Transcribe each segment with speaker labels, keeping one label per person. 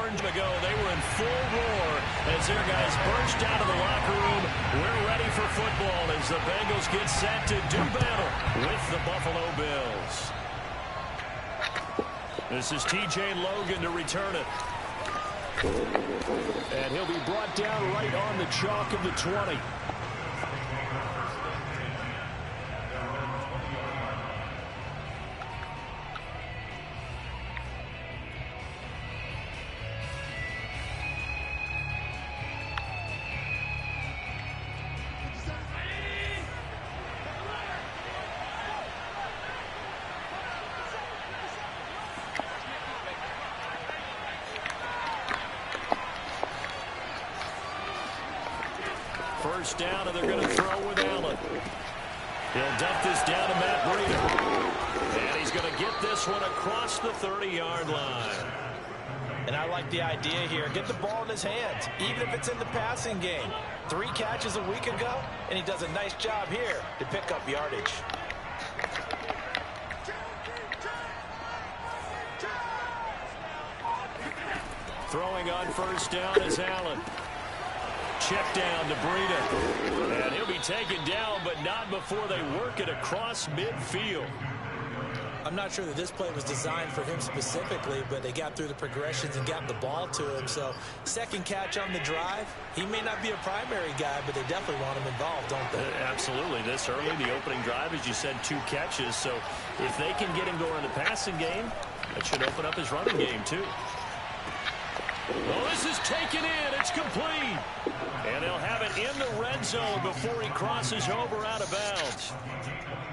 Speaker 1: turned ago. They were in full roar as their guys burst out of the locker room. We're ready for football as the Bengals get set to do battle with the Buffalo Bills. This is T.J. Logan to return it. And he'll be brought down right on the chalk of the 20. First down, and they're going to throw with Allen. He'll dump this down to Matt Breida. And he's going to get this one across the 30-yard line.
Speaker 2: And I like the idea here. Get the ball in his hands, even if it's in the passing game. 3 catches a week ago, and he does a nice job here to pick up yardage.
Speaker 1: Throwing on first down is Allen. Check down to Breida. And he'll be taken down, but not before they work it across midfield.
Speaker 2: I'm not sure that this play was designed for him specifically, but they got through the progressions and got the ball to him. So second catch on the drive. He may not be a primary guy, but they definitely want him involved, don't they?
Speaker 1: Absolutely. This early, the opening drive, as you said, 2 catches. So if they can get him going in the passing game, that should open up his running game too. Well, this is taken in. It's complete. And they'll have it in the red zone before he crosses over out of bounds.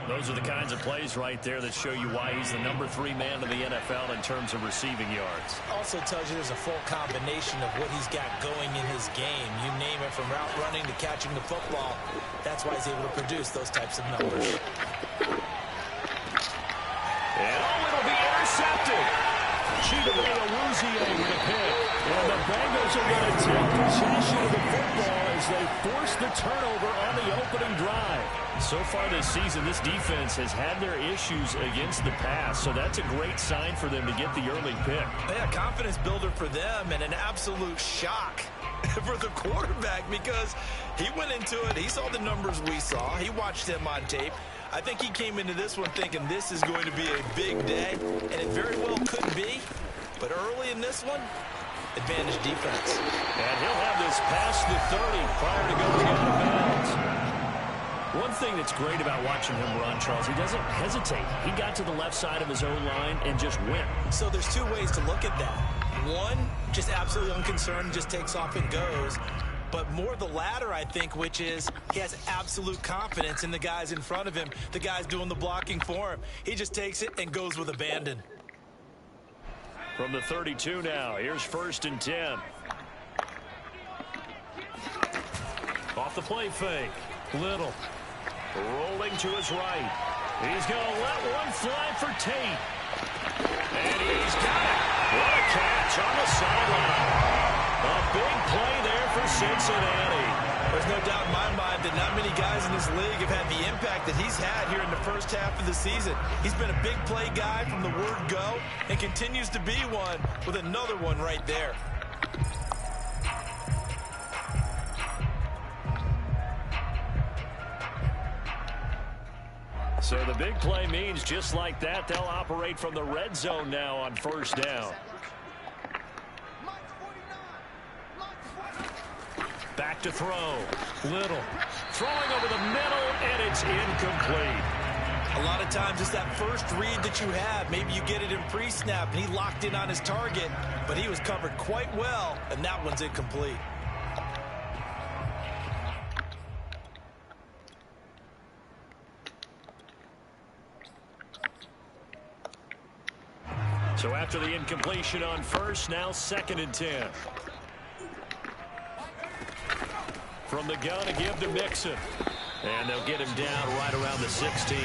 Speaker 1: Those are the kinds of plays right there that show you why he's the number 3 man in the NFL in terms of receiving yards.
Speaker 2: Also tells you there's a full combination of what he's got going in his game. You name it, from route running to catching the football. That's why he's able to produce those types of numbers.
Speaker 1: And it'll be intercepted. Chidobe Awuzie with a pick. And the Bengals are going to take possession of the football as they force the turnover on the opening drive. So far this season, this defense has had their issues against the pass, so that's a great sign for them to get the early pick.
Speaker 2: Yeah, confidence builder for them, and an absolute shock for the quarterback, because he went into it, he saw the numbers we saw, he watched them on tape. I think he came into this one thinking this is going to be a big day, and it very well could be. But early in this one, advantage defense.
Speaker 1: And he'll have this past the 30 prior to going out of bounds. One thing that's great about watching him run, Charles, he doesn't hesitate. He got to the left side of his own line and just went.
Speaker 2: So there's 2 ways to look at that. One, just absolutely unconcerned, just takes off and goes. But more the latter, I think, which is he has absolute confidence in the guys in front of him, the guys doing the blocking for him. He just takes it and goes with abandon.
Speaker 1: From the 32 now, here's 1st and 10. Off the play fake. Little. Rolling to his right. He's going to let one fly for Tate. And he's got it. What a catch on the sideline. A big play there for Cincinnati.
Speaker 2: There's no doubt in my mind that not many guys in this league have had the impact that he's had here in the first half of the season. He's been a big play guy from the word go and continues to be one with another one right there.
Speaker 1: So the big play means just like that, they'll operate from the red zone now on 1st down. Back to throw. Little. Throwing over the middle, and it's incomplete.
Speaker 2: A lot of times it's that first read that you have. Maybe you get it in pre-snap, and he locked in on his target, but he was covered quite well, and that one's incomplete.
Speaker 1: So after the incompletion on 1st, now 2nd and 10. From the gun to give to Mixon. And they'll get him down right around the 16.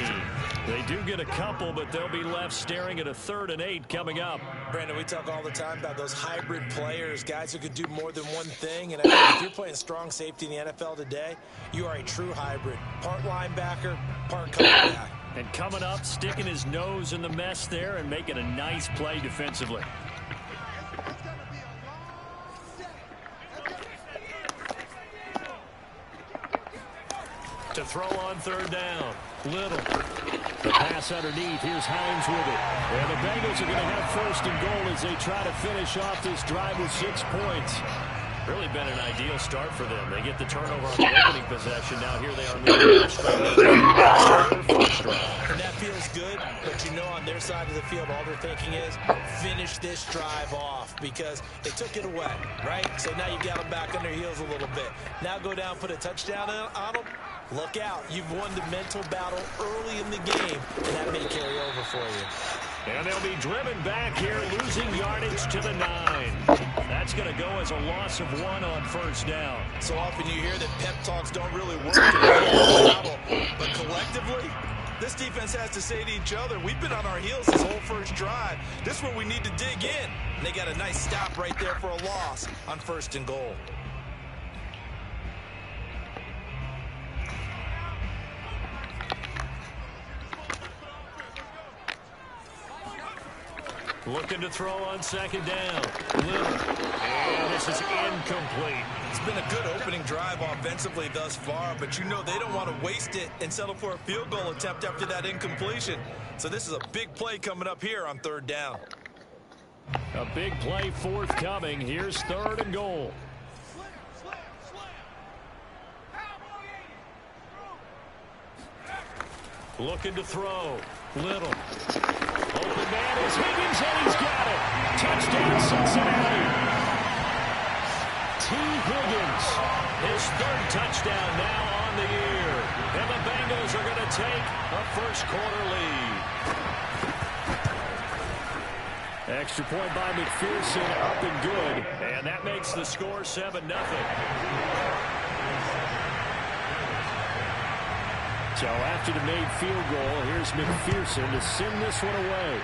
Speaker 1: They do get a couple, but they'll be left staring at a 3rd and 8 coming up.
Speaker 2: Brandon, we talk all the time about those hybrid players, guys who could do more than one thing. And I think if you're playing strong safety in the NFL today, you are a true hybrid. Part linebacker, part coverback.
Speaker 1: And coming up, sticking his nose in the mess there and making a nice play defensively. to throw on third down. Little. The pass underneath. Here's Hines with it. And the Bengals are going to have first and goal as they try to finish off this drive with 6 points. Really been an ideal start for them. They get the turnover on the opening possession. Now here they are moving straight into their first drive.
Speaker 2: And that feels good, but you know on their side of the field, all they're thinking is finish this drive off because they took it away, right? So now you've got them back on their heels a little bit. Now go down, put a touchdown on them. Look out. You've won the mental battle early in the game, and that may carry over for you.
Speaker 1: And they'll be driven back here, losing yardage to the 9. That's going to go as a loss of 1 on first down.
Speaker 2: So often you hear that pep talks don't really work in a battle, but collectively, this defense has to say to each other, we've been on our heels this whole first drive. This is where we need to dig in. And they got a nice stop right there for a loss on first and goal.
Speaker 1: Looking to throw on second down. Little. And this is incomplete.
Speaker 2: It's been a good opening drive offensively thus far, but you know they don't want to waste it and settle for a field goal attempt after that incompletion. So this is a big play coming up here on third down.
Speaker 1: A big play forthcoming. Here's third and goal. Looking to throw. Little. Open man is Higgins, and he's got it. Touchdown, Cincinnati. T. Higgins, his third touchdown now on the year. And the Bengals are going to take a first quarter lead. Extra point by McPherson, up and good. And that makes the score 7-0. So after the made field goal, here's McPherson to send this one away.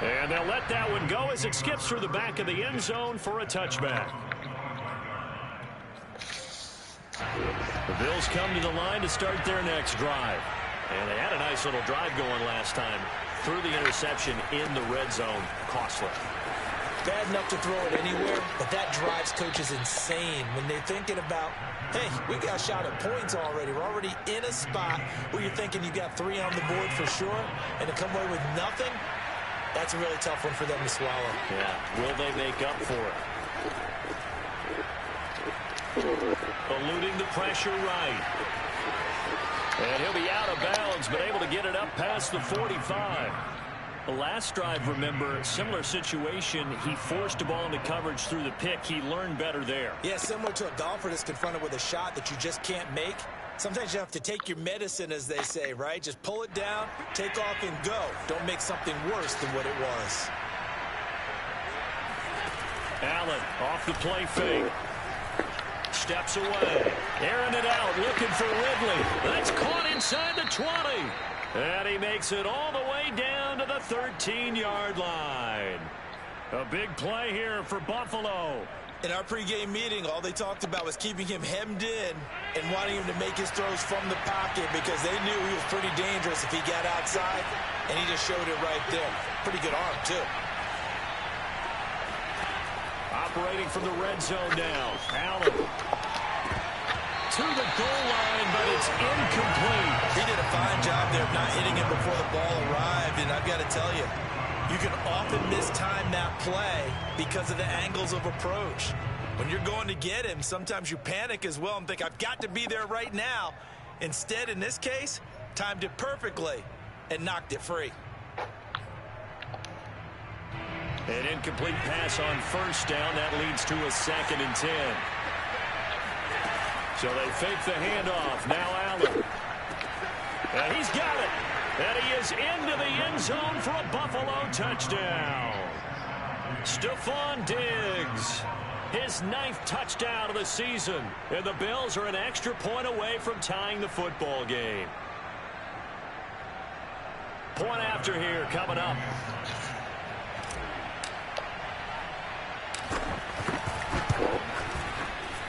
Speaker 1: And they'll let that one go as it skips through the back of the end zone for a touchback. The Bills come to the line to start their next drive. And they had a nice little drive going last time. Through the interception in the red zone. Costly.
Speaker 2: Bad enough to throw it anywhere, but that drives coaches insane when they're thinking about, hey, we got a shot at points already. We're already in a spot where you're thinking you got 3 on the board for sure, and to come away with nothing, that's a really tough one for them to swallow.
Speaker 1: Yeah, will they make up for it? Eluding the pressure right. And he'll be out of bounds, but able to get it up past the 45. The last drive, remember, similar situation. He forced a ball into coverage through the pick. He learned better there.
Speaker 2: Yeah, similar to a golfer that's confronted with a shot that you just can't make. Sometimes you have to take your medicine, as they say, right? Just pull it down, take off, and go. Don't make something worse than what it was.
Speaker 1: Allen off the play fake. Steps away. Airing it out, looking for Ridley. That's caught inside the 20. And he makes it all the way down to the 13-yard line. A big play here for Buffalo.
Speaker 2: In our pregame meeting, all they talked about was keeping him hemmed in and wanting him to make his throws from the pocket because they knew he was pretty dangerous if he got outside, and he just showed it right there. Pretty good arm, too.
Speaker 1: Operating from the red zone now. Allen to the goal line, but it's incomplete.
Speaker 2: He did a fine job there of not hitting him before the ball arrived, and I've got to tell you, you can often mistime that play because of the angles of approach. When you're going to get him, sometimes you panic as well and think, I've got to be there right now. Instead, in this case, timed it perfectly and knocked it free.
Speaker 1: An incomplete pass on first down. That leads to a 2nd and 10. So they fake the handoff. Now Allen. And he's got it. And he is into the end zone for a Buffalo touchdown. Stephon Diggs. His 9th touchdown of the season. And the Bills are an extra point away from tying the football game. Point after here coming up.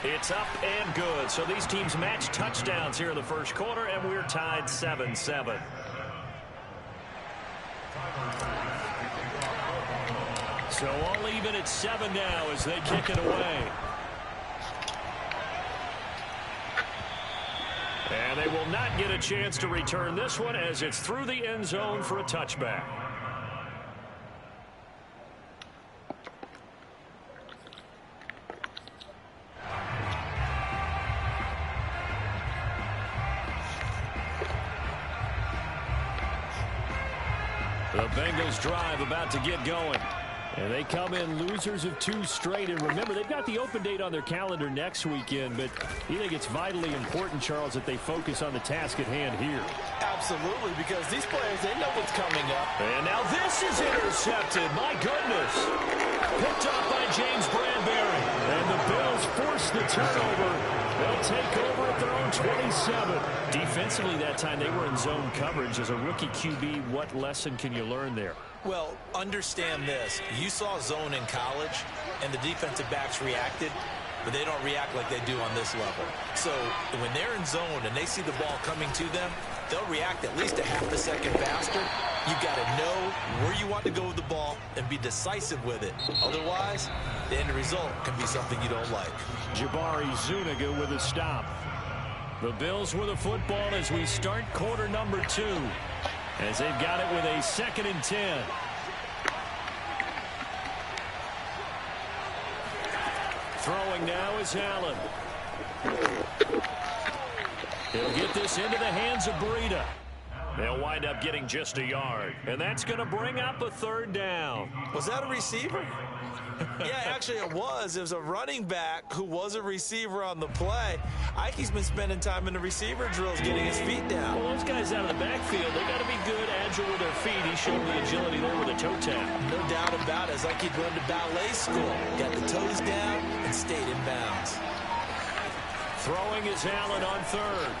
Speaker 1: It's up and good. So these teams match touchdowns here in the first quarter, and we're tied 7-7. So all even at 7 now as they kick it away. And they will not get a chance to return this one as it's through the end zone for a touchback. The Bengals drive about to get going. And they come in losers of 2 straight. And remember, they've got the open date on their calendar next weekend. But you think it's vitally important, Charles, that they focus on the task at hand here?
Speaker 2: Absolutely, because these players, they know what's coming up.
Speaker 1: And now this is intercepted. My goodness. Picked up by James Bradbury. And the Bills force the turnover. They'll take over at their own 27. Defensively that time, they were in zone coverage. As a rookie QB, what lesson can you learn there?
Speaker 2: Well, understand this. You saw zone in college, and the defensive backs reacted, but they don't react like they do on this level. So when they're in zone and they see the ball coming to them, they'll react at least a half a second faster. You've got to know where you want to go with the ball and be decisive with it. Otherwise, the end result can be something you don't like.
Speaker 1: Jabari Zuniga with a stop. The Bills with a football as we start quarter number 2. As they've got it with a 2nd and 10. Throwing now is Allen. He'll get this into the hands of Breida. They'll wind up getting just a yard. And that's going to bring up a 3rd down.
Speaker 2: Was that a receiver? Yeah, actually it was. It was a running back who was a receiver on the play. Ike's been spending time in the receiver drills getting his feet down.
Speaker 1: Well, those guys out of the backfield, they got to be good, agile with their feet. He showed the agility there with a toe tap.
Speaker 2: No doubt about it. It's like he'd gone to ballet school. Got the toes down and stayed in bounds.
Speaker 1: Throwing is Allen on 3rd.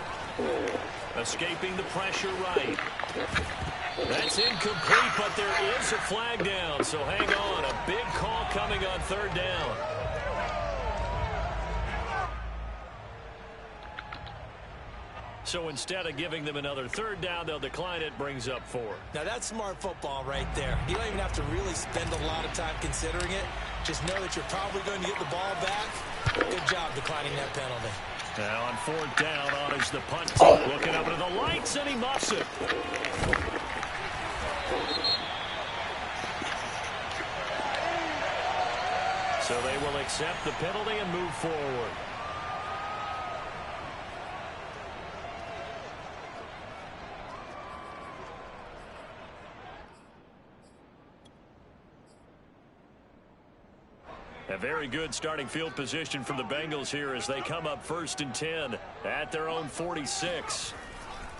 Speaker 1: Escaping the pressure right. That's incomplete, but there is a flag down, so hang on. A big call coming on 3rd down. So instead of giving them another 3rd down, they'll decline it, brings up 4.
Speaker 2: Now that's smart football right there. You don't even have to really spend a lot of time considering it. Just know that you're probably going to get the ball back. Good job declining that penalty.
Speaker 1: Now on 4th down, on is the punt team. Looking up into the lights, and he muffs it. So they will accept the penalty and move forward. A very good starting field position from the Bengals here as they come up 1st and 10 at their own 46.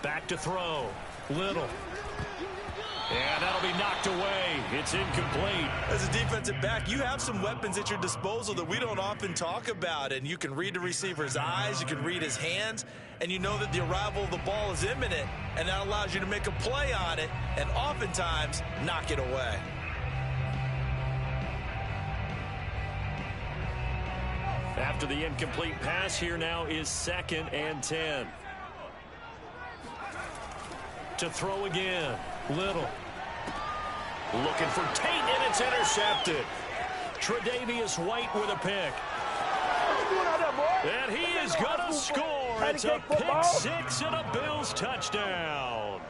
Speaker 1: Back to throw. Little. And that'll be knocked away. It's incomplete.
Speaker 2: As a defensive back, you have some weapons at your disposal that we don't often talk about. And you can read the receiver's eyes, you can read his hands, and you know that the arrival of the ball is imminent. And that allows you to make a play on it and oftentimes knock it away.
Speaker 1: After the incomplete pass, here now is 2nd and 10. To throw again. Little. Looking for Tate, and it's intercepted. Tre'Davious White with a pick. And he is going to score. It's a pick 6 and a Bills touchdown.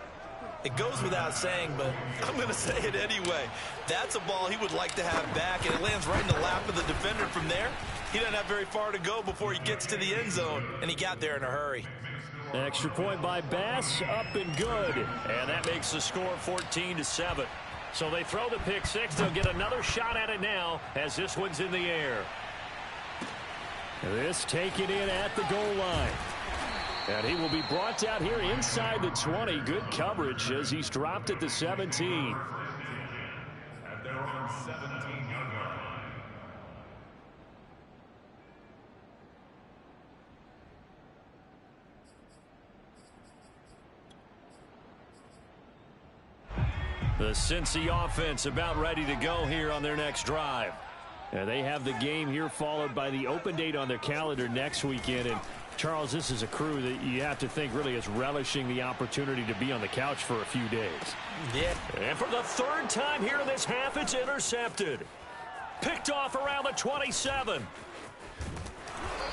Speaker 2: It goes without saying, but I'm going to say it anyway. That's a ball he would like to have back, and it lands right in the lap of the defender from there. He doesn't have very far to go before he gets to the end zone, and he got there in a hurry.
Speaker 1: Extra point by Bass, up and good. And that makes the score 14-7. So they throw the pick 6. They'll get another shot at it now as this one's in the air. This taken in at the goal line. And he will be brought out here inside the 20. Good coverage as he's dropped at the 17.
Speaker 3: At their own 17-yard line.
Speaker 1: The Cincy offense about ready to go here on their next drive. And they have the game here followed by the open date on their calendar next weekend. And Charles, this is a crew that you have to think really is relishing the opportunity to be on the couch for a few days.
Speaker 2: Yeah.
Speaker 1: And for the 3rd time here in this half, it's intercepted. Picked off around the 27.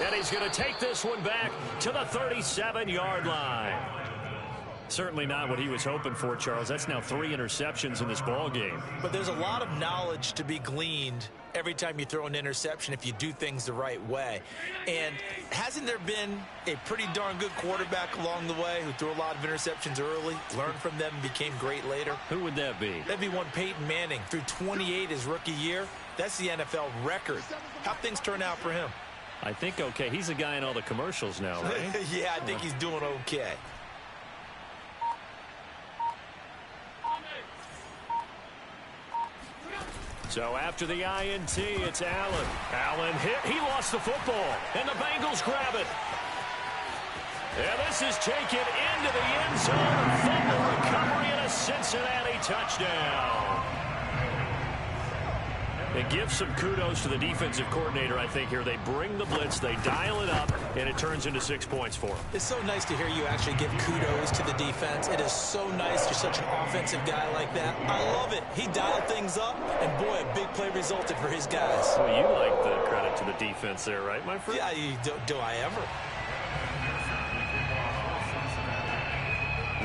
Speaker 1: And he's going to take this one back to the 37-yard line. Certainly not what he was hoping for, Charles. That's now 3 interceptions in this ball game.
Speaker 2: But there's a lot of knowledge to be gleaned every time you throw an interception if you do things the right way. And hasn't there been a pretty darn good quarterback along the way who threw a lot of interceptions early, learned from them, and became great later?
Speaker 1: Who would that be?
Speaker 2: That'd be one Peyton Manning. Threw 28 his rookie year. That's the NFL record. How'd things turn out for him?
Speaker 1: I think okay. He's a guy in all the commercials now, right?
Speaker 2: Yeah, I think he's doing okay.
Speaker 1: So after the INT, it's Allen. Allen hit. He lost the football. And the Bengals grab it. And this is taken into the end zone. A fumble recovery and a Cincinnati touchdown. It gives some kudos to the defensive coordinator, I think, here. They bring the blitz, they dial it up, and it turns into 6 points for them.
Speaker 2: It's so nice to hear you actually give kudos to the defense. It is so nice. You're such an offensive guy like that. I love it. He dialed things up, and boy, a big play resulted for his guys.
Speaker 1: Well, you like the credit to the defense there, right, my friend?
Speaker 2: Yeah, do I ever?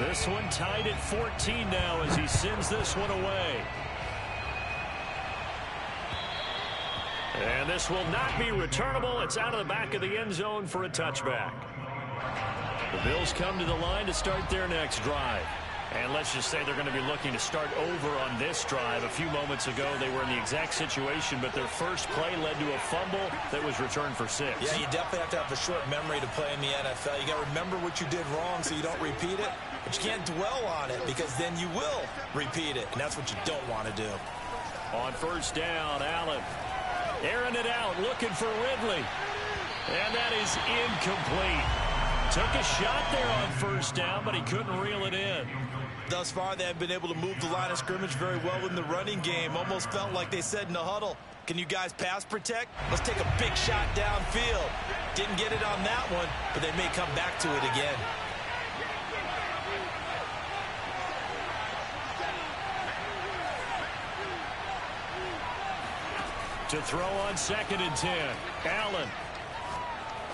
Speaker 1: This one tied at 14 now as he sends this one away. And this will not be returnable. It's out of the back of the end zone for a touchback. The Bills come to the line to start their next drive. And let's just say they're going to be looking to start over on this drive. A few moments ago, they were in the exact situation, but their first play led to a fumble that was returned for 6.
Speaker 2: Yeah, you definitely have to have a short memory to play in the NFL. You got to remember what you did wrong so you don't repeat it. But you can't dwell on it because then you will repeat it. And that's what you don't want to do.
Speaker 1: On first down, Allen airing it out, looking for Ridley. And that is incomplete. Took a shot there on first down, but he couldn't reel it in.
Speaker 2: Thus far, they have been able to move the line of scrimmage very well in the running game. Almost felt like they said in the huddle, can you guys pass protect? Let's take a big shot downfield. Didn't get it on that one, but they may come back to it again.
Speaker 1: To throw on 2nd and 10. Allen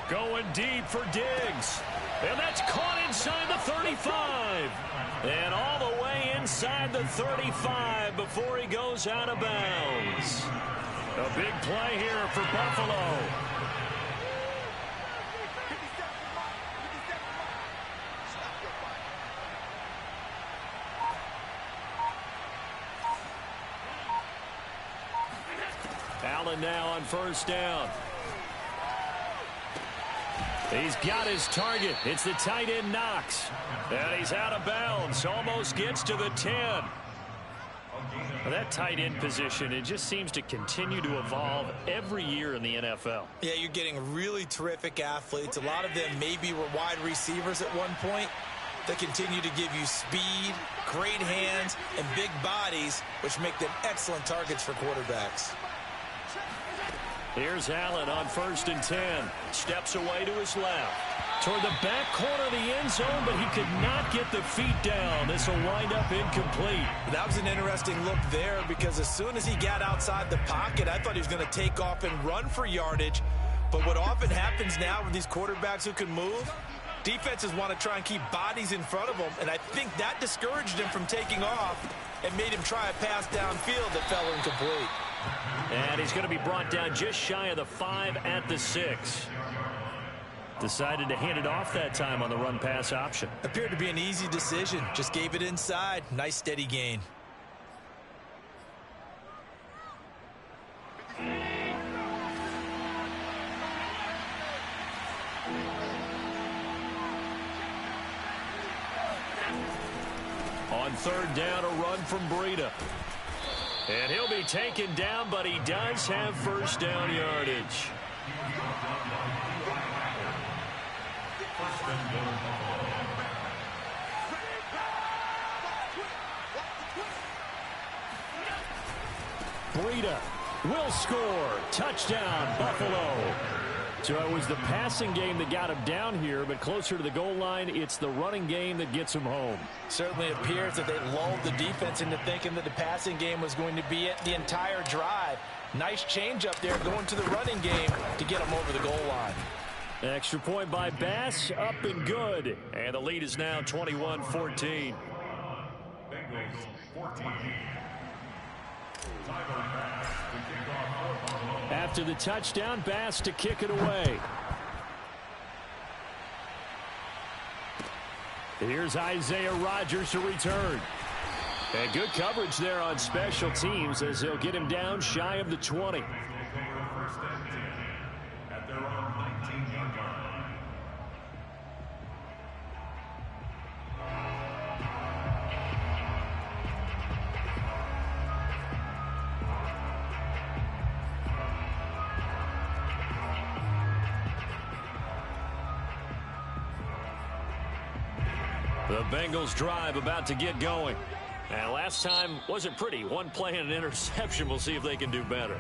Speaker 1: going deep for Diggs. And that's caught inside the 35. And all the way inside the 35 before he goes out of bounds. A big play here for Buffalo. Allen now on first down. He's got his target. It's the tight end Knox. And he's out of bounds. Almost gets to the 10. Well, that tight end position, it just seems to continue to evolve every year in the NFL.
Speaker 2: Yeah, you're getting really terrific athletes. A lot of them maybe were wide receivers at one point. They continue to give you speed, great hands, and big bodies, which make them excellent targets for quarterbacks.
Speaker 1: Here's Allen on first and 10. Steps away to his left. Toward the back corner of the end zone, but he could not get the feet down. This will wind up incomplete.
Speaker 2: That was an interesting look there because as soon as he got outside the pocket, I thought he was going to take off and run for yardage. But what often happens now with these quarterbacks who can move, defenses want to try and keep bodies in front of them, and I think that discouraged him from taking off and made him try a pass downfield that fell incomplete.
Speaker 1: And he's going to be brought down just shy of the 5 at the 6. Decided to hand it off that time on the run-pass option.
Speaker 2: Appeared to be an easy decision. Just gave it inside. Nice steady gain.
Speaker 1: On third down, a run from Breida. And he'll be taken down, but he does have first down yardage. Breida will score. Touchdown, Buffalo. So it was the passing game that got him down here, but closer to the goal line, it's the running game that gets him home.
Speaker 2: Certainly appears that they lulled the defense into thinking that the passing game was going to be it the entire drive. Nice change up there going to the running game to get him over the goal line.
Speaker 1: Extra point by Bass, up and good. And the lead is now 21-14.
Speaker 3: Bengals 14.
Speaker 1: After the touchdown, Bass to kick it away. Here's Isaiah Rodgers to return. And good coverage there on special teams as they'll get him down shy of the 20.
Speaker 3: First and 10 at their own 19-yard line.
Speaker 1: The Bengals drive about to get going. And last time wasn't pretty. One play and an interception. We'll see if they can do better.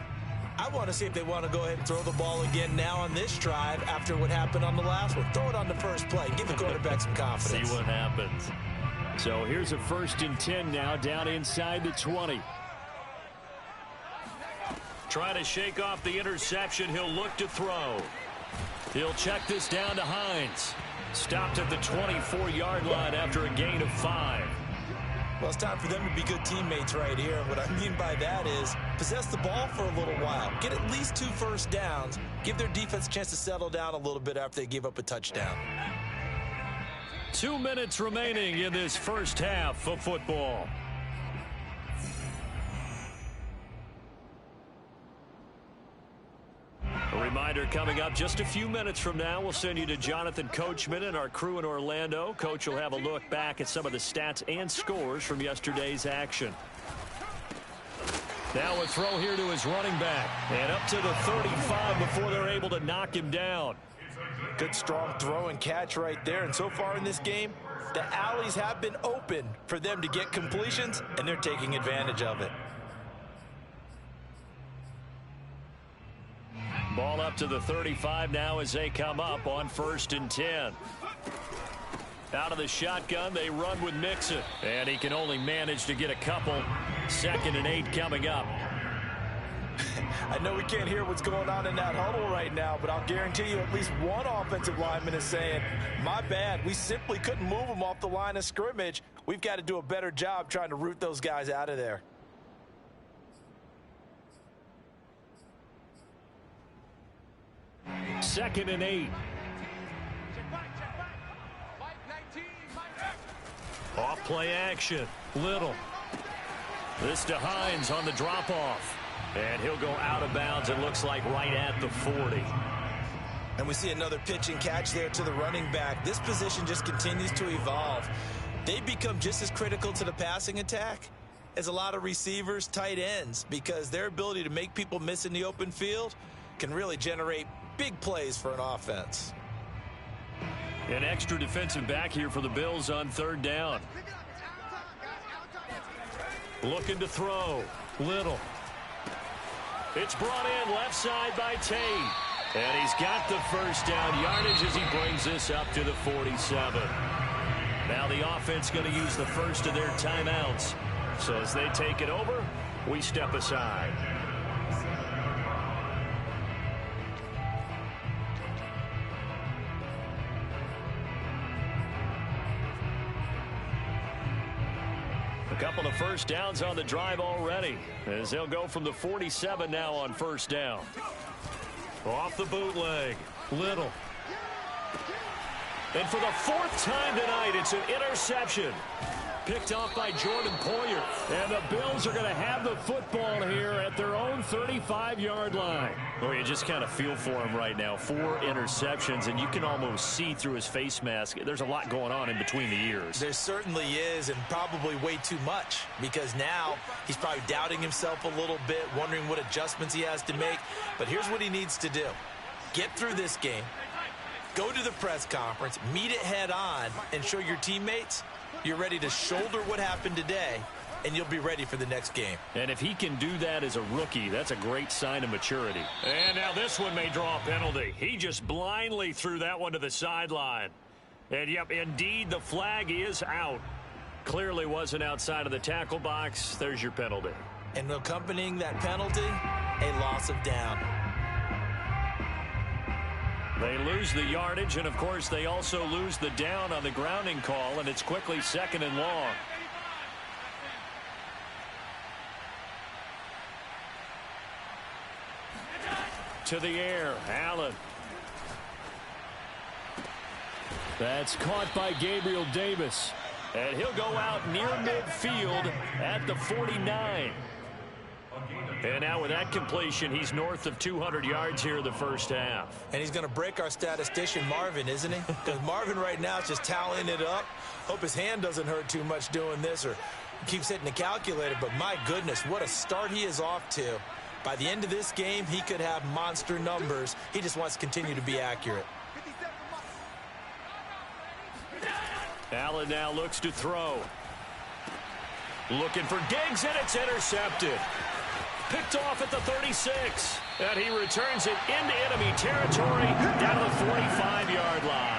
Speaker 2: I want to see if they want to go ahead and throw the ball again now on this drive after what happened on the last one. Throw it on the first play. Give the quarterback some confidence.
Speaker 1: See what happens. So here's a 1st and 10 now down inside the 20. Trying to shake off the interception. He'll look to throw. He'll check this down to Hines. Stopped at the 24-yard line after a gain of 5.
Speaker 2: Well, it's time for them to be good teammates right here. And what I mean by that is possess the ball for a little while. Get at least 2 first downs. Give their defense a chance to settle down a little bit after they give up a touchdown.
Speaker 1: 2 minutes remaining in this first half of football. A reminder coming up just a few minutes from now. We'll send you to Jonathan Coachman and our crew in Orlando. Coach will have a look back at some of the stats and scores from yesterday's action. Now a throw here to his running back. And up to the 35 before they're able to knock him down.
Speaker 2: Good strong throw and catch right there. And so far in this game, the alleys have been open for them to get completions, and they're taking advantage of it.
Speaker 1: Ball up to the 35 now as they come up on 1st and 10. Out of the shotgun, they run with Mixon. And he can only manage to get a couple. 2nd and 8 coming up.
Speaker 2: I know we can't hear what's going on in that huddle right now, but I'll guarantee you at least one offensive lineman is saying, my bad, we simply couldn't move them off the line of scrimmage. We've got to do a better job trying to root those guys out of there.
Speaker 1: Second and 8. Off play action. Little. This to Hines on the drop-off. And he'll go out of bounds, it looks like right at the 40.
Speaker 2: And we see another pitch and catch there to the running back. This position just continues to evolve. They become just as critical to the passing attack as a lot of receivers, tight ends, because their ability to make people miss in the open field can really generate big plays for an offense.
Speaker 1: An extra defensive back here for the Bills on 3rd down. Looking to throw. Little. It's brought in left side by Tate. And he's got the first down yardage as he brings this up to the 47. Now the offense going to use the first of their timeouts. So as they take it over, we step aside. A couple of first downs on the drive already as they'll go from the 47 now on 1st down. Off the bootleg. Little. And for the 4th time tonight, it's an interception. Picked off by Jordan Poyer. And the Bills are going to have the football here at their own 35-yard line. Well, you just kind of feel for him right now. 4 interceptions, and you can almost see through his face mask. There's a lot going on in between the ears.
Speaker 2: There certainly is, and probably way too much, because now he's probably doubting himself a little bit, wondering what adjustments he has to make. But here's what he needs to do. Get through this game, go to the press conference, meet it head on, and show your teammates you're ready to shoulder what happened today, and you'll be ready for the next game.
Speaker 1: And if he can do that as a rookie, that's a great sign of maturity. And now this one may draw a penalty. He just blindly threw that one to the sideline. And, yep, indeed, the flag is out. Clearly wasn't outside of the tackle box. There's your penalty.
Speaker 2: And accompanying that penalty, a loss of down.
Speaker 1: They lose the yardage, and of course they also lose the down on the grounding call, and it's quickly 2nd and long. To the air, Allen. That's caught by Gabriel Davis. And he'll go out near midfield at the 49. And now with that completion, he's north of 200 yards here in the first half.
Speaker 2: And he's going to break our statistician, Marvin, isn't he? Because Marvin right now is just tallying it up. Hope his hand doesn't hurt too much doing this or keeps hitting the calculator. But my goodness, what a start he is off to. By the end of this game, he could have monster numbers. He just wants to continue to be accurate.
Speaker 1: Allen now looks to throw. Looking for Diggs, and it's intercepted. Picked off at the 36. And he returns it into enemy territory down to the 45-yard line.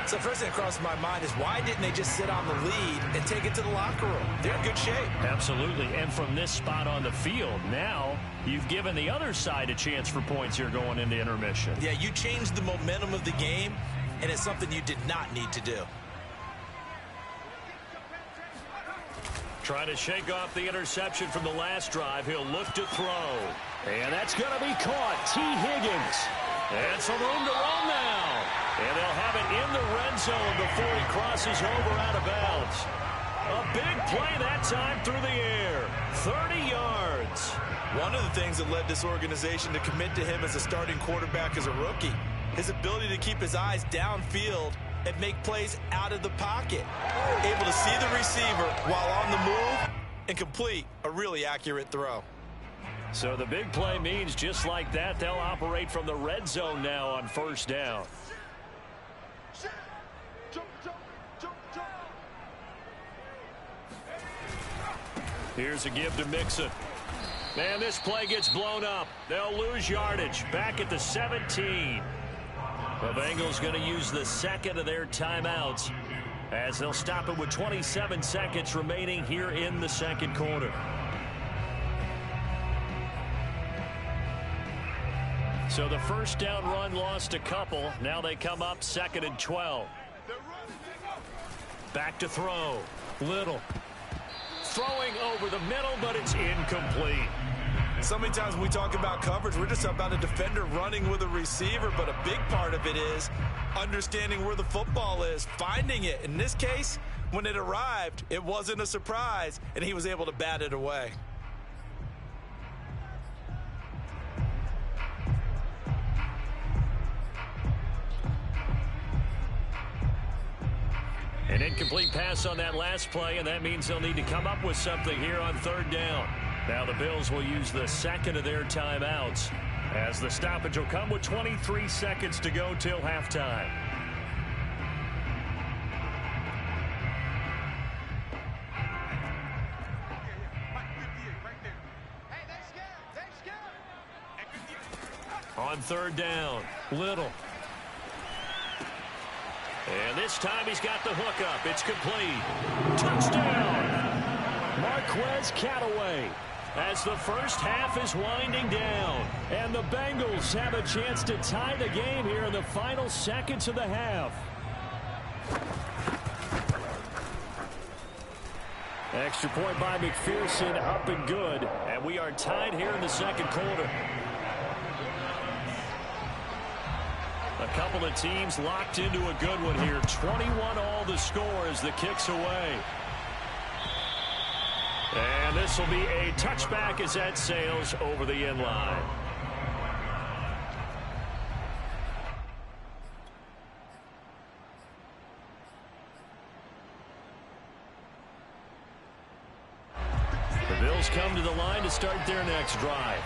Speaker 2: So first thing that crosses my mind is why didn't they just sit on the lead and take it to the locker room? They're in good shape.
Speaker 1: Absolutely. And from this spot on the field, now you've given the other side a chance for points here going into intermission.
Speaker 2: Yeah, you changed the momentum of the game, and it's something you did not need to do.
Speaker 1: Trying to shake off the interception from the last drive. He'll look to throw. And that's going to be caught. T. Higgins. And some room to run now. And they'll have it in the red zone before he crosses over out of bounds. A big play that time through the air. 30 yards.
Speaker 2: One of the things that led this organization to commit to him as a starting quarterback as a rookie, his ability to keep his eyes downfield and make plays out of the pocket. Able to see the receiver while on the move and complete a really accurate throw.
Speaker 1: So the big play means just like that, they'll operate from the red zone now on first down. Here's a give to Mixon. And this play gets blown up. They'll lose yardage back at the 17. The Bengals going to use the second of their timeouts as they'll stop it with 27 seconds remaining here in the second quarter. So the first down run lost a couple. Now they come up 2nd and 12. Back to throw. Little. Throwing over the middle, but it's incomplete.
Speaker 2: So many times when we talk about coverage, we're just about a defender running with a receiver, but a big part of it is understanding where the football is, finding it. In this case, when it arrived, it wasn't a surprise, and he was able to bat it away.
Speaker 1: An incomplete pass on that last play, and that means they'll need to come up with something here on third down. Now the Bills will use the second of their timeouts as the stoppage will come with 23 seconds to go till halftime. On third down, Little. And this time he's got the hook up. It's complete. Touchdown! Marquez Callaway. As the first half is winding down. And the Bengals have a chance to tie the game here in the final seconds of the half. Extra point by McPherson, up and good. And we are tied here in the second quarter. A couple of teams locked into a good one here. 21 all the score as the kick's away. And this will be a touchback as that sails over the end line. The Bills come to the line to start their next drive.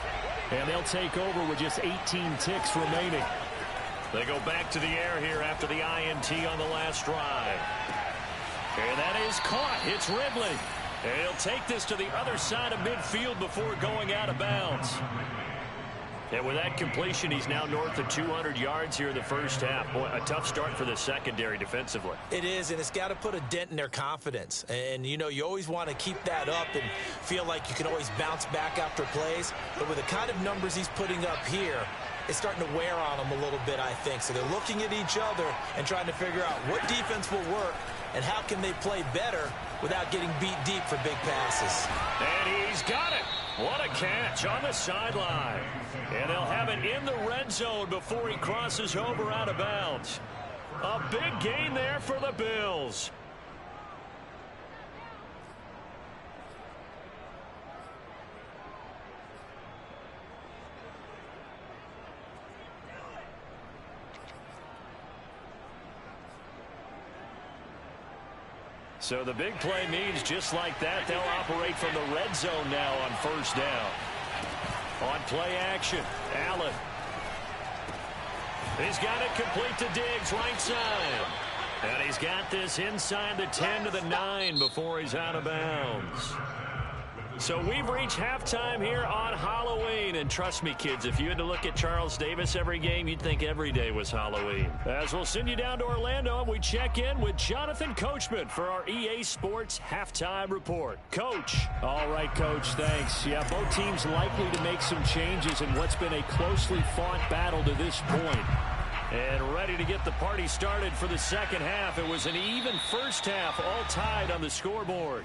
Speaker 1: And they'll take over with just 18 ticks remaining. They go back to the air here after the INT on the last drive. And that is caught. It's Ridley. And he'll take this to the other side of midfield before going out of bounds. And with that completion, he's now north of 200 yards here in the first half. Boy, a tough start for the secondary defensively.
Speaker 2: It is, and it's got to put a dent in their confidence. And, you know, you always want to keep that up and feel like you can always bounce back after plays. But with the kind of numbers he's putting up here, it's starting to wear on them a little bit, I think. So they're looking at each other and trying to figure out what defense will work and how can they play better without getting beat deep for big passes.
Speaker 1: And he's got it. What a catch on the sideline. And they'll have it in the red zone before he crosses over out of bounds. A big gain there for the Bills. So the big play means just like that, they'll operate from the red zone now on first down. On play action, Allen. He's got it complete to Diggs, right side. And he's got this inside the 10 to the 9 before he's out of bounds. So we've reached halftime here on Halloween. And trust me, kids, if you had to look at Charles Davis every game, you'd think every day was Halloween. As we'll send you down to Orlando, we check in with Jonathan Coachman for our EA Sports Halftime Report. Coach.
Speaker 4: All right, Coach, thanks. Yeah, both teams likely to make some changes in what's been a closely fought battle to this point.
Speaker 1: And ready to get the party started for the second half. It was an even first half, all tied on the scoreboard.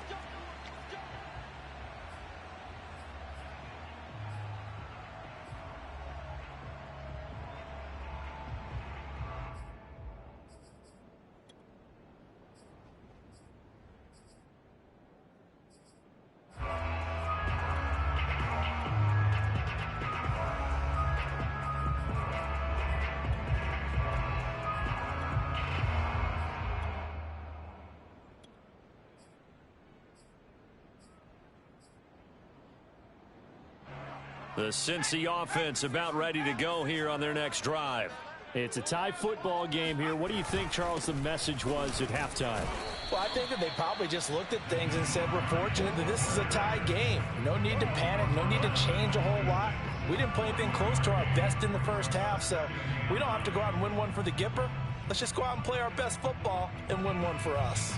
Speaker 1: The Cincy offense about ready to go here on their next drive.
Speaker 4: It's a tie football game here. What do you think, Charles, the message was at halftime?
Speaker 2: Well, I think that they probably just looked at things and said, we're fortunate that this is a tie game. No need to panic. No need to change a whole lot. We didn't play anything close to our best in the first half, so we don't have to go out and win one for the Gipper. Let's just go out and play our best football and win one for us.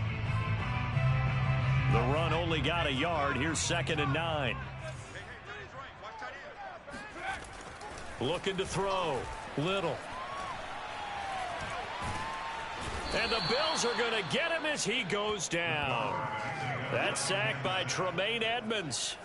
Speaker 1: The run only got a yard. Here's 2nd and 9. Looking to throw. Little. And the Bills are going to get him as he goes down. That's sacked by Tremaine Edmonds.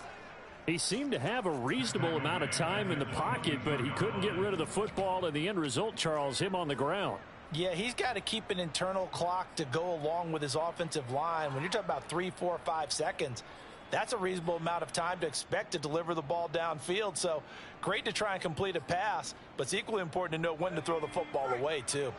Speaker 4: He seemed to have a reasonable amount of time in the pocket, but he couldn't get rid of the football, and the end result, Charles, him on the ground.
Speaker 2: Yeah, he's got to keep an internal clock to go along with his offensive line. When you're talking about 3, 4, 5 seconds, that's a reasonable amount of time to expect to deliver the ball downfield. So great to try and complete a pass, but it's equally important to know when to throw the football away, too.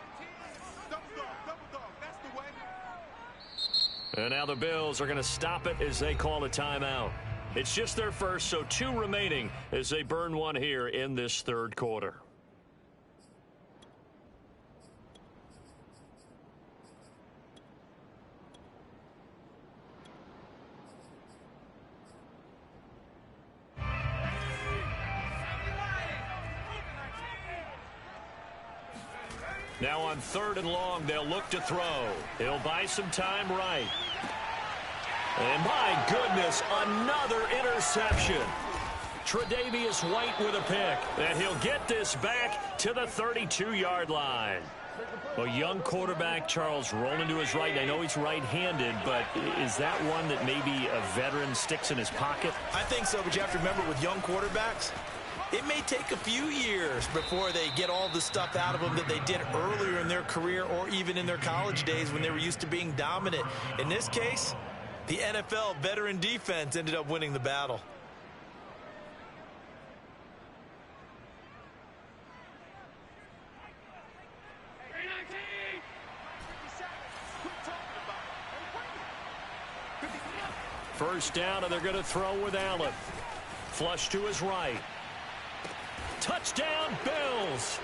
Speaker 1: And now the Bills are going to stop it as they call a timeout. It's just their first, so 2 remaining as they burn one here in this third quarter. Now on 3rd and long, they'll look to throw. He'll buy some time right. And my goodness, another interception. Tre'Davious White with a pick. And he'll get this back to the 32-yard line. A young quarterback, Charles, rolling to his right. And I know he's right-handed, but is that one that maybe a veteran sticks in his pocket?
Speaker 2: I think so, but you have to remember with young quarterbacks, it may take a few years before they get all the stuff out of them that they did earlier in their career or even in their college days when they were used to being dominant. In this case, the NFL veteran defense ended up winning the battle.
Speaker 1: First down, and they're going to throw with Allen. Flush to his right. Touchdown, Bills.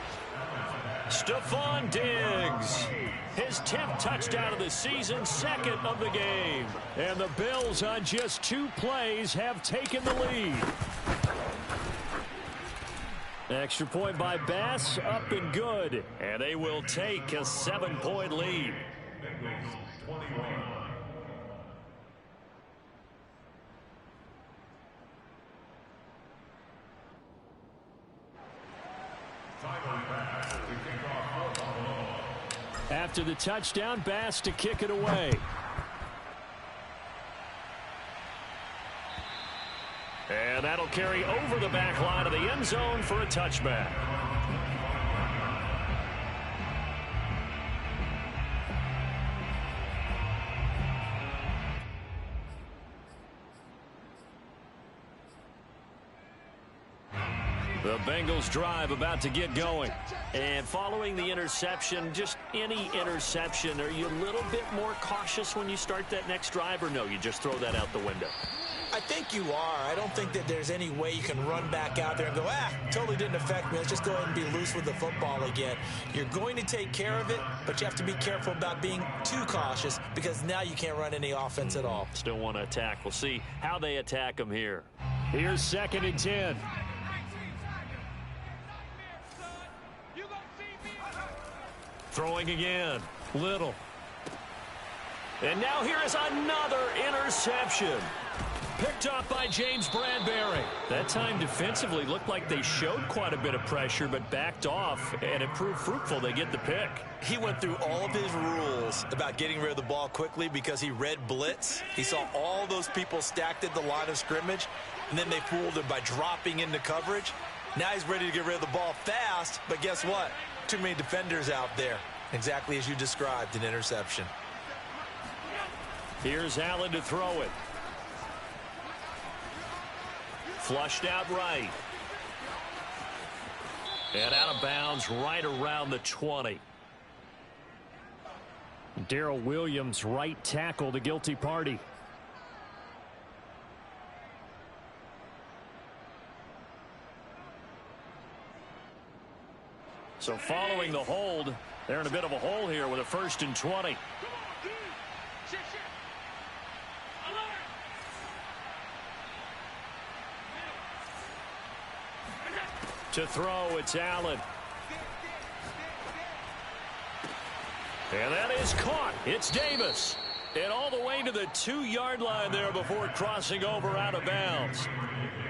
Speaker 1: Stephon Diggs. His 10th touchdown of the season, 2nd of the game. And the Bills on just 2 plays have taken the lead.
Speaker 4: Extra point by Bass, up and good.
Speaker 1: And they will take a 7-point lead.
Speaker 3: Bengals 21.
Speaker 4: After the touchdown, Bass to kick it away.
Speaker 1: And that'll carry over the back line of the end zone for a touchback. The Bengals drive about to get going. And following the interception, just any interception, are you a little bit more cautious when you start that next drive, or no, you just throw that out the window?
Speaker 2: I think you are. I don't think that there's any way you can run back out there and go, totally didn't affect me. Let's just go ahead and be loose with the football again. You're going to take care of it, but you have to be careful about being too cautious because now you can't run any offense at all.
Speaker 1: Still want to attack. We'll see how they attack them here.
Speaker 4: Here's 2nd and 10.
Speaker 1: Throwing again. Little. And now here is another interception. Picked off by James Bradbury. That time defensively looked like they showed quite a bit of pressure but backed off, and it proved fruitful. They get the pick.
Speaker 2: He went through all of his rules about getting rid of the ball quickly because he read blitz. He saw all those people stacked at the line of scrimmage, and then they fooled him by dropping into coverage. Now he's ready to get rid of the ball fast, but guess what? Too many defenders out there. Exactly as you described, an interception.
Speaker 1: Here's Allen to throw it. Flushed out right. And out of bounds right around the 20.
Speaker 4: Darrell Williams, right tackle, the guilty party.
Speaker 1: So following the hold, they're in a bit of a hole here with a 1st and 20. To throw, it's Allen. And that is caught. It's Davis. And all the way to the 2-yard line there before crossing over out of bounds.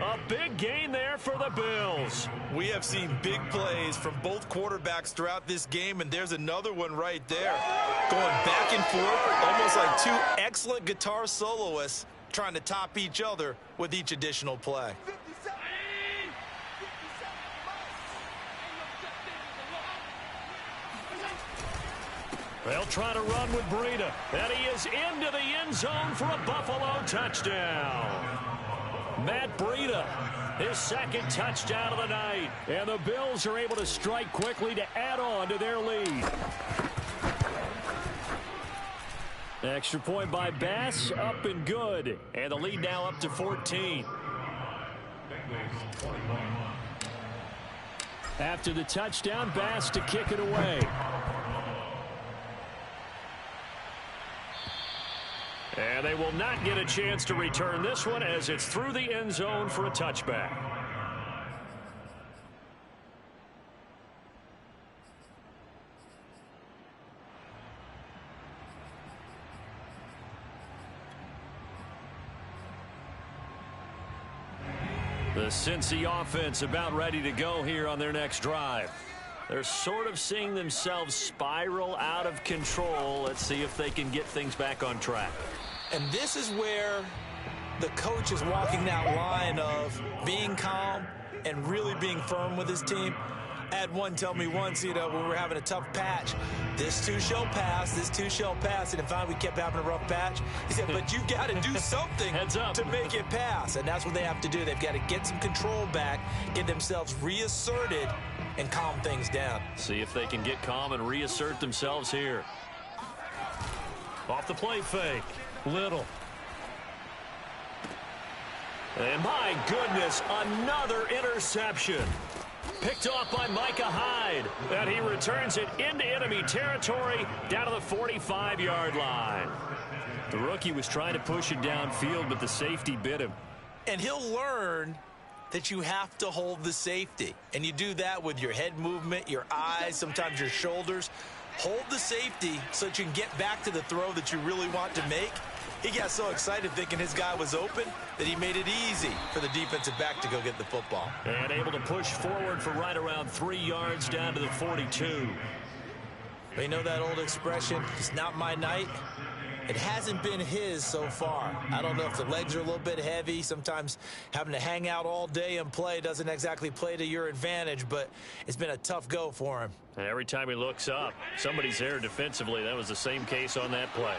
Speaker 1: A big gain there for the Bills.
Speaker 2: We have seen big plays from both quarterbacks throughout this game, and there's another one right there. Going back and forth, almost like two excellent guitar soloists trying to top each other with each additional play.
Speaker 1: They'll try to run with Breida. And he is into the end zone for a Buffalo touchdown. Matt Breida, his 2nd touchdown of the night. And the Bills are able to strike quickly to add on to their lead. Extra point by Bass, up and good. And the lead now up to 14.
Speaker 4: After the touchdown, Bass to kick it away.
Speaker 1: And they will not get a chance to return this one as it's through the end zone for a touchback. The Cincy offense about ready to go here on their next drive. They're sort of seeing themselves spiral out of control. Let's see if they can get things back on track.
Speaker 2: And this is where the coach is walking that line of being calm and really being firm with his team. I had one tell me once, when we were having a tough patch, this too shall pass, this too shall pass. And finally we kept having a rough patch. He said, but you've got to do something to make it pass. And that's what they have to do. They've got to get some control back, get themselves reasserted, and calm things down.
Speaker 1: See if they can get calm and reassert themselves here. Off the play fake. Little. And my goodness, another interception. Picked off by Micah Hyde. And he returns it into enemy territory down to the 45-yard line. The rookie was trying to push it downfield, but the safety bit him.
Speaker 2: And he'll learn that you have to hold the safety. And you do that with your head movement, your eyes, sometimes your shoulders. Hold the safety so that you can get back to the throw that you really want to make. He got so excited thinking his guy was open that he made it easy for the defensive back to go get the football.
Speaker 1: And able to push forward for right around 3 yards down to the 42.
Speaker 2: But you know that old expression, it's not my night? It hasn't been his so far. I don't know if the legs are a little bit heavy. Sometimes having to hang out all day and play doesn't exactly play to your advantage, but it's been a tough go for him.
Speaker 1: And every time he looks up, somebody's there defensively. That was the same case on that play.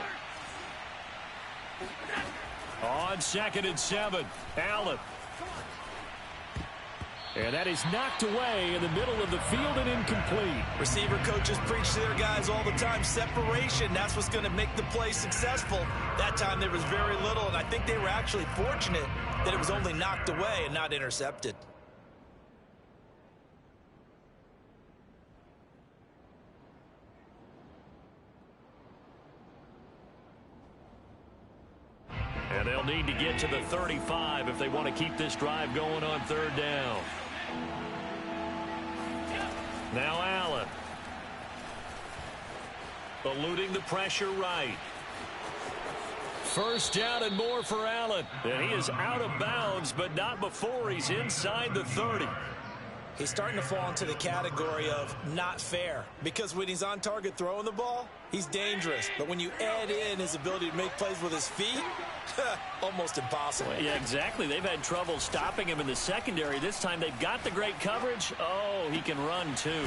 Speaker 1: On 2nd and 7, Allen.
Speaker 4: And that is knocked away in the middle of the field and incomplete.
Speaker 2: Receiver coaches preach to their guys all the time. Separation, that's what's going to make the play successful. That time there was very little, and I think they were actually fortunate that it was only knocked away and not intercepted.
Speaker 1: And they'll need to get to the 35 if they want to keep this drive going on 3rd down. Now Allen. Eluding the pressure right. 1st down and more for Allen. And he is out of bounds, but not before he's inside the 30.
Speaker 2: He's starting to fall into the category of not fair, because when he's on target throwing the ball, he's dangerous. But when you add in his ability to make plays with his feet, almost impossible.
Speaker 1: Yeah, exactly. They've had trouble stopping him in the secondary. This time they've got the great coverage. Oh, he can run too.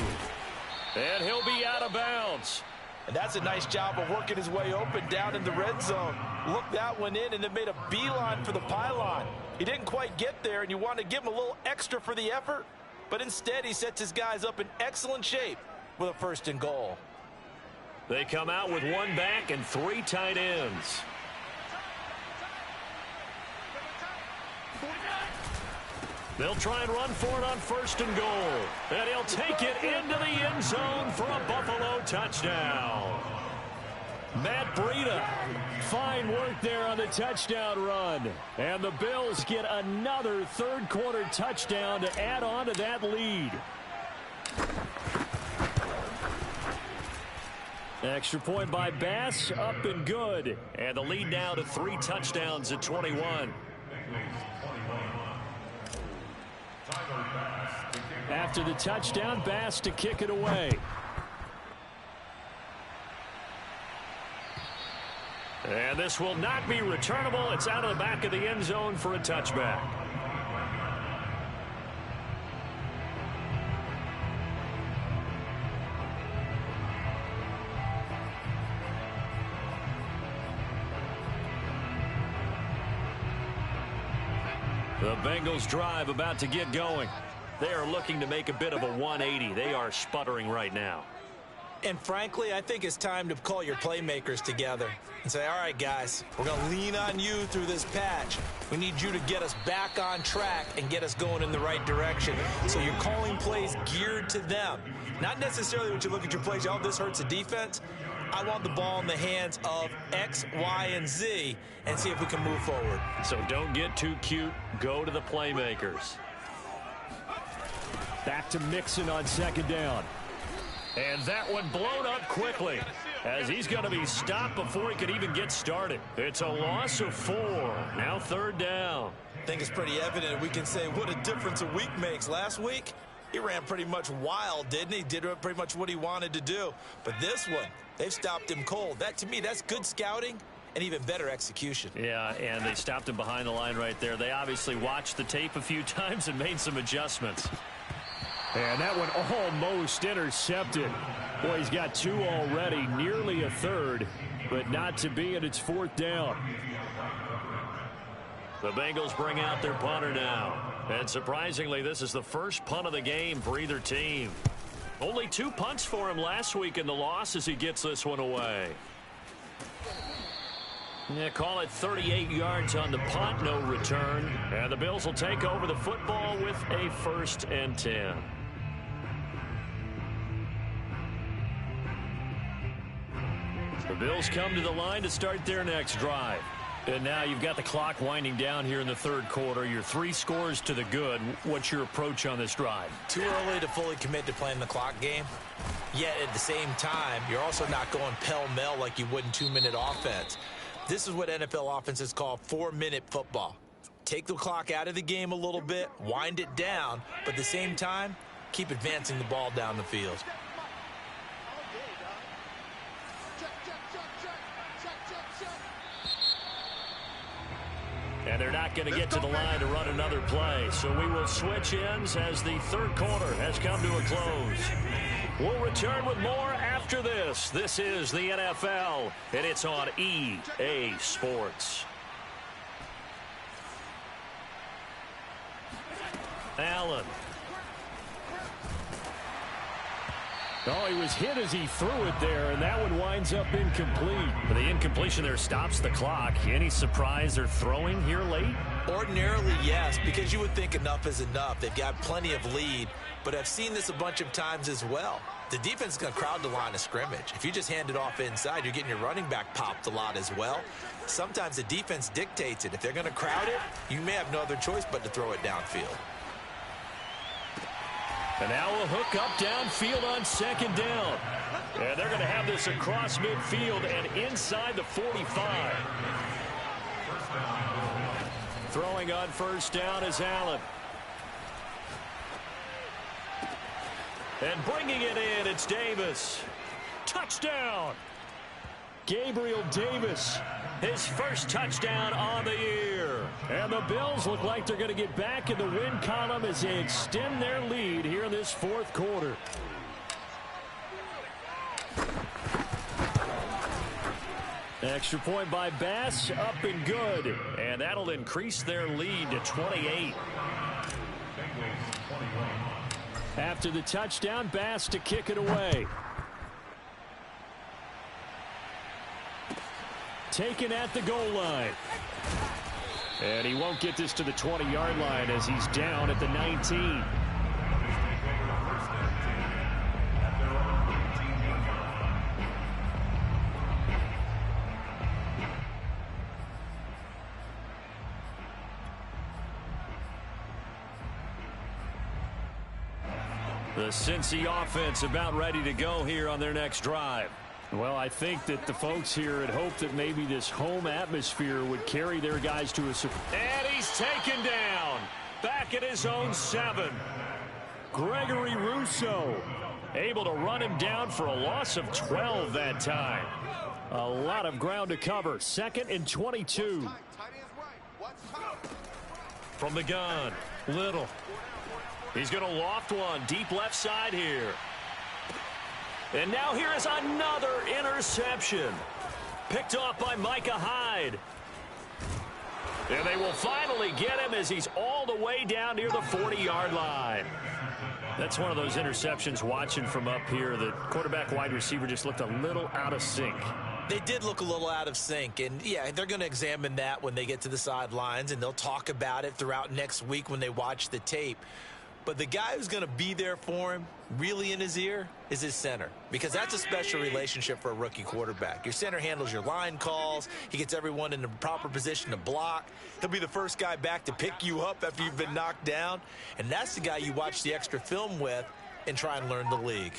Speaker 1: And he'll be out of bounds.
Speaker 2: And that's a nice job of working his way open down in the red zone. Look that one in, and then made a beeline for the pylon. He didn't quite get there, and you want to give him a little extra for the effort. But instead, he sets his guys up in excellent shape with a 1st and goal.
Speaker 1: They come out with 1 back and 3 tight ends. They'll try and run for it on 1st and goal. And he'll take it into the end zone for a Buffalo touchdown. Matt Breida, fine work there on the touchdown run. And the Bills get another 3rd quarter touchdown to add on to that lead. Extra point by Bass, up and good. And the lead now to 3 touchdowns at 21. After the touchdown, Bass to kick it away. And this will not be returnable. It's out of the back of the end zone for a touchback. The Bengals drive about to get going. They are looking to make a bit of a 180. They are sputtering right now.
Speaker 2: And frankly, I think it's time to call your playmakers together and say, all right, guys, we're going to lean on you through this patch. We need you to get us back on track and get us going in the right direction. So you're calling plays geared to them. Not necessarily when you look at your plays, oh, this hurts the defense. I want the ball in the hands of X, Y, and Z and see if we can move forward.
Speaker 1: So don't get too cute. Go to the playmakers.
Speaker 4: Back to Mixon on 2nd down.
Speaker 1: And that one blown up quickly as he's going to be stopped before he could even get started. It's a loss of 4. Now 3rd down.
Speaker 2: I think it's pretty evident we can say what a difference a week makes. Last week, he ran pretty much wild, didn't he? Did pretty much what he wanted to do. But this one, they've stopped him cold. That, to me, that's good scouting and even better execution.
Speaker 1: Yeah, and they stopped him behind the line right there. They obviously watched the tape a few times and made some adjustments.
Speaker 4: And that one almost intercepted. Boy, he's got 2 already, nearly a 3rd, but not to be, and it's 4th down.
Speaker 1: The Bengals bring out their punter now. And surprisingly, this is the first punt of the game for either team. Only 2 punts for him last week in the loss as he gets this one away. Yeah, call it 38 yards on the punt, no return. And the Bills will take over the football with a 1st and 10. The Bills come to the line to start their next drive.
Speaker 4: And now you've got the clock winding down here in the third quarter. You're 3 scores to the good. What's your approach on this drive?
Speaker 2: Too early to fully commit to playing the clock game. Yet at the same time, you're also not going pell-mell like you would in 2-minute offense. This is what NFL offenses call 4-minute football. Take the clock out of the game a little bit, wind it down, but at the same time, keep advancing the ball down the field.
Speaker 4: And they're not going to get to the line to run another play. So we will switch ends as the third quarter has come to a close. We'll return with more after this. This is the NFL, and it's on EA Sports. Allen. Oh, he was hit as he threw it there, and that one winds up incomplete. But the incompletion there stops the clock. Any surprise they're throwing here late?
Speaker 2: Ordinarily, yes, because you would think enough is enough. They've got plenty of lead, but I've seen this a bunch of times as well. The defense is going to crowd the line of scrimmage. If you just hand it off inside, you're getting your running back popped a lot as well. Sometimes the defense dictates it. If they're going to crowd it, you may have no other choice but to throw it downfield.
Speaker 4: And now a hook up downfield on second down. And they're going to have this across midfield and inside the 45. Throwing on first down is Allen. And bringing it in, it's Davis. Touchdown! Gabriel Davis, his first touchdown on the year. And the Bills look like they're going to get back in the win column as they extend their lead here in this fourth quarter. Extra point by Bass, up and good. And that'll increase their lead to 28. After the touchdown, Bass to kick it away. Taken at the goal line. And he won't get this to the 20-yard line as he's down at the 19. The Cincy offense about ready to go here on their next drive. Well, I think that the folks here had hoped that maybe this home atmosphere would carry their guys to a... And he's taken down. Back at his own 7. Gregory Rousseau able to run him down for a loss of 12 that time. A lot of ground to cover. 2nd and 22. From the gun, Little. He's going to loft one deep left side here. And now here is another interception. Picked off by Micah Hyde. And they will finally get him as he's all the way down near the 40-yard line. That's one of those interceptions watching from up here. The quarterback wide receiver just looked a little out of sync.
Speaker 2: They did look a little out of sync, and yeah, they're going to examine that when they get to the sidelines, and they'll talk about it throughout next week when they watch the tape. But the guy who's going to be there for him, really in his ear, is his center. Because that's a special relationship for a rookie quarterback. Your center handles your line calls. He gets everyone in the proper position to block. He'll be the first guy back to pick you up after you've been knocked down. And that's the guy you watch the extra film with and try and learn the league.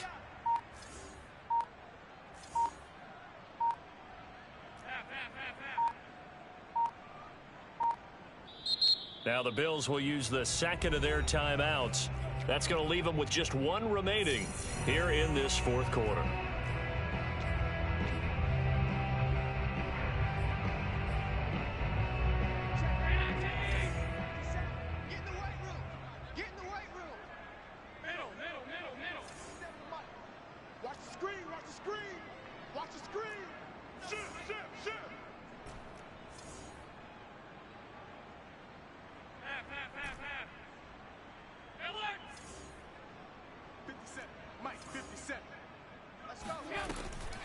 Speaker 4: Now the Bills will use the second of their timeouts. That's going to leave them with just one remaining here in this fourth quarter.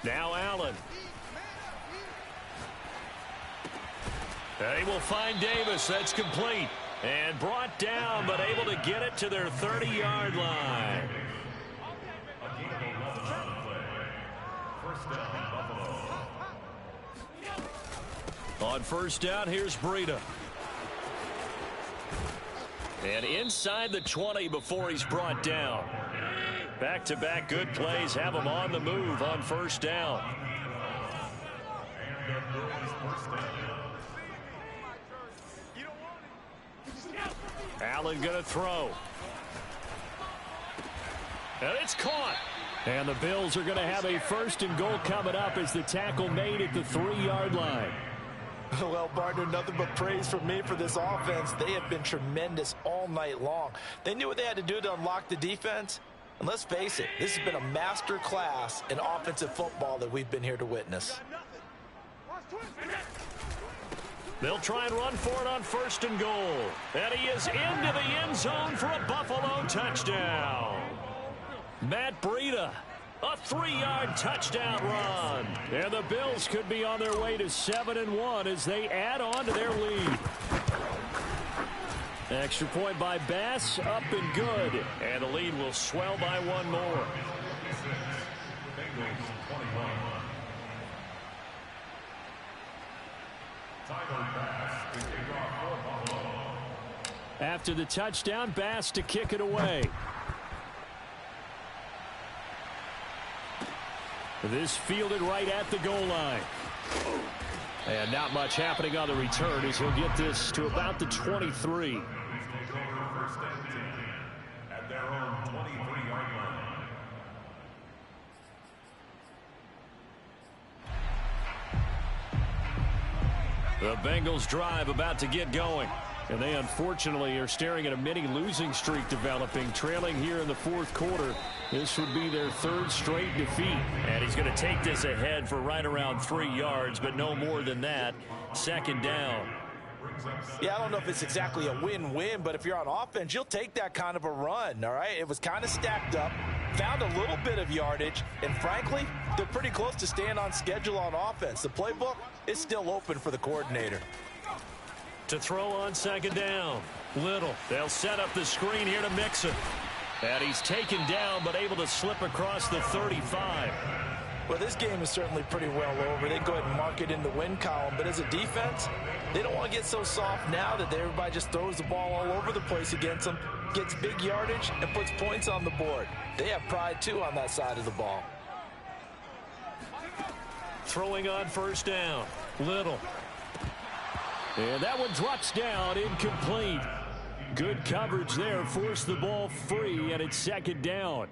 Speaker 4: Now Allen. They will find Davis. That's complete. And brought down, but able to get it to their 30-yard line. On first down, here's Breida. And inside the 20 before he's brought down. Back-to-back good plays have him on the move on first down. Allen going to throw. And it's caught. And the Bills are going to have a first and goal coming up as the tackle made at the 3-yard line.
Speaker 2: Well, partner, nothing but praise from me for this offense. They have been tremendous all night long. They knew what they had to do to unlock the defense. And let's face it, this has been a master class in offensive football that we've been here to witness.
Speaker 4: They'll try and run for it on first and goal. And he is into the end zone for a Buffalo touchdown. Matt Breida, a 3-yard touchdown run. And the Bills could be on their way to 7-1 as they add on to their lead. Extra point by Bass, up and good. And the lead will swell by one more. After the touchdown, Bass to kick it away. This fielded right at the goal line. And not much happening on the return as he'll get this to about the 23.
Speaker 3: At their own 23-yard line.
Speaker 4: The Bengals drive about to get going. And they unfortunately are staring at a mini losing streak developing, trailing here in the fourth quarter. This would be their third straight defeat. And he's going to take this ahead for right around 3 yards, but no more than that. Second down.
Speaker 2: Yeah, I don't know if it's exactly a win-win, but if you're on offense, you'll take that kind of a run, all right? It was kind of stacked up, found a little bit of yardage, and frankly, they're pretty close to staying on schedule on offense. The playbook is still open for the coordinator.
Speaker 4: To throw on second down. Little. They'll set up the screen here to Mixon. And he's taken down, but able to slip across the 35.
Speaker 2: Well, this game is certainly pretty well over. They can go ahead and mark it in the win column. But as a defense, they don't want to get so soft now that everybody just throws the ball all over the place against them, gets big yardage, and puts points on the board. They have pride, too, on that side of the ball.
Speaker 4: Throwing on first down. Little. And that one drops down, incomplete. Good coverage there, forced the ball free, and it's second down.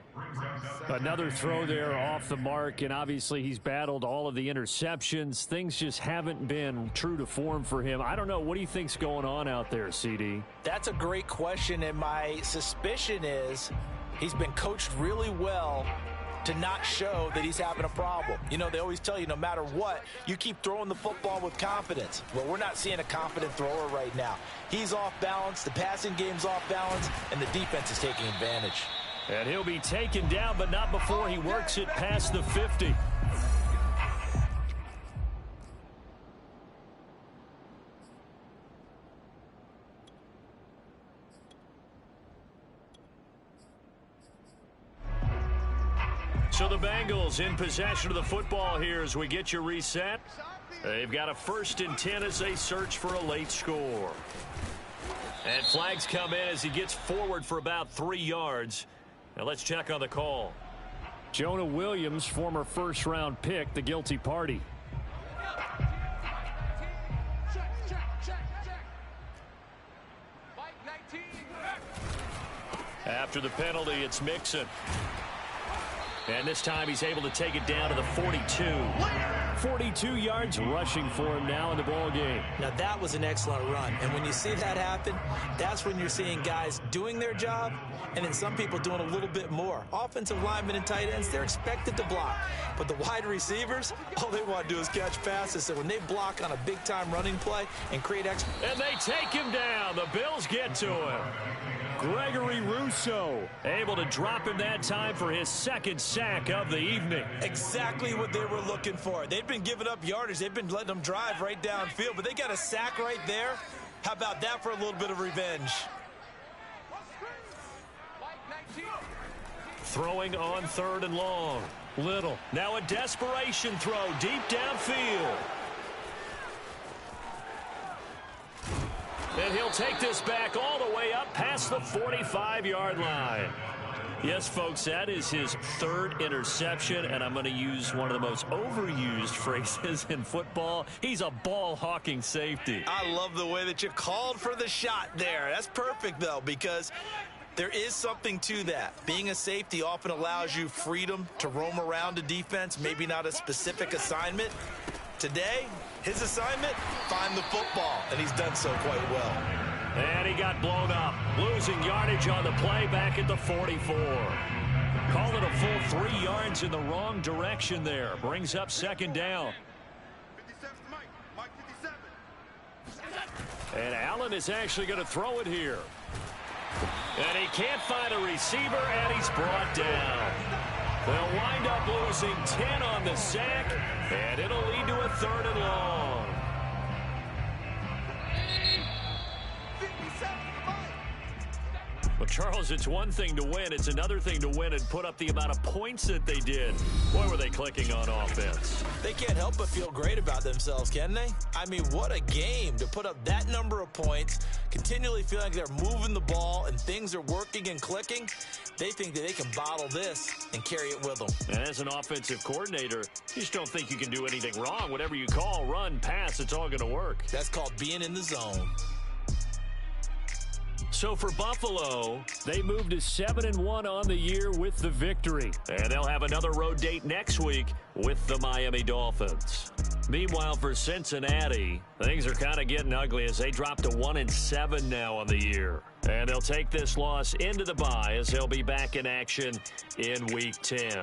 Speaker 4: Another throw there off the mark, and obviously he's battled all of the interceptions. Things just haven't been true to form for him. I don't know. What do you think's going on out there, CD?
Speaker 2: That's a great question, and my suspicion is he's been coached really well to not show that he's having a problem. You know, they always tell you no matter what, you keep throwing the football with confidence. Well, we're not seeing a confident thrower right now. He's off balance, the passing game's off balance, and the defense is taking advantage.
Speaker 4: And he'll be taken down, but not before he works it past the 50. So the Bengals in possession of the football here as we get you reset. They've got a 1st and 10 as they search for a late score. And flags come in as he gets forward for about 3 yards. Now let's check on the call. Jonah Williams, former first-round pick, the guilty party. After the penalty, it's Mixon. And this time he's able to take it down to the 42. 42 yards rushing for him now in the ball game.
Speaker 2: Now that was an excellent run. And when you see that happen, that's when you're seeing guys doing their job and then some people doing a little bit more. Offensive linemen and tight ends, they're expected to block. But the wide receivers, all they want to do is catch passes. So when they block on a big-time running play and create extra...
Speaker 4: And they take him down. The Bills get to him. Gregory Rousseau able to drop him that time for his 2nd sack of the evening.
Speaker 2: Exactly what they were looking for. They've been giving up yardage. They've been letting them drive right downfield, but they got a sack right there. How about that for a little bit of revenge?
Speaker 4: Throwing on 3rd and long. Little. Now a desperation throw deep downfield. And he'll take this back all the way up past the 45-yard line. Yes, folks, that is his third interception, and I'm going to use one of the most overused phrases in football. He's a ball-hawking safety.
Speaker 2: I love the way that you called for the shot there. That's perfect, though, because there is something to that. Being a safety often allows you freedom to roam around a defense, maybe not a specific assignment. Today, his assignment, find the football, and he's done so quite well.
Speaker 4: And he got blown up, losing yardage on the play back at the 44. Call it a full 3 yards in the wrong direction there. Brings up second down. And Allen is actually going to throw it here. And he can't find a receiver, and he's brought down. They'll wind up losing 10 on the sack, and it'll lead to a 3rd and long. But, Charles, it's one thing to win. It's another thing to win and put up the amount of points that they did. Boy, were they clicking on offense.
Speaker 2: They can't help but feel great about themselves, can they? I mean, what a game to put up that number of points, continually feeling like they're moving the ball and things are working and clicking. They think that they can bottle this and carry it with them.
Speaker 4: And as an offensive coordinator, you just don't think you can do anything wrong. Whatever you call, run, pass, it's all going to work.
Speaker 2: That's called being in the zone.
Speaker 4: So for Buffalo, they moved to 7-1 on the year with the victory. And they'll have another road date next week with the Miami Dolphins. Meanwhile, for Cincinnati, things are kind of getting ugly as they drop to 1-7 now on the year. And they'll take this loss into the bye as they'll be back in action in Week 10.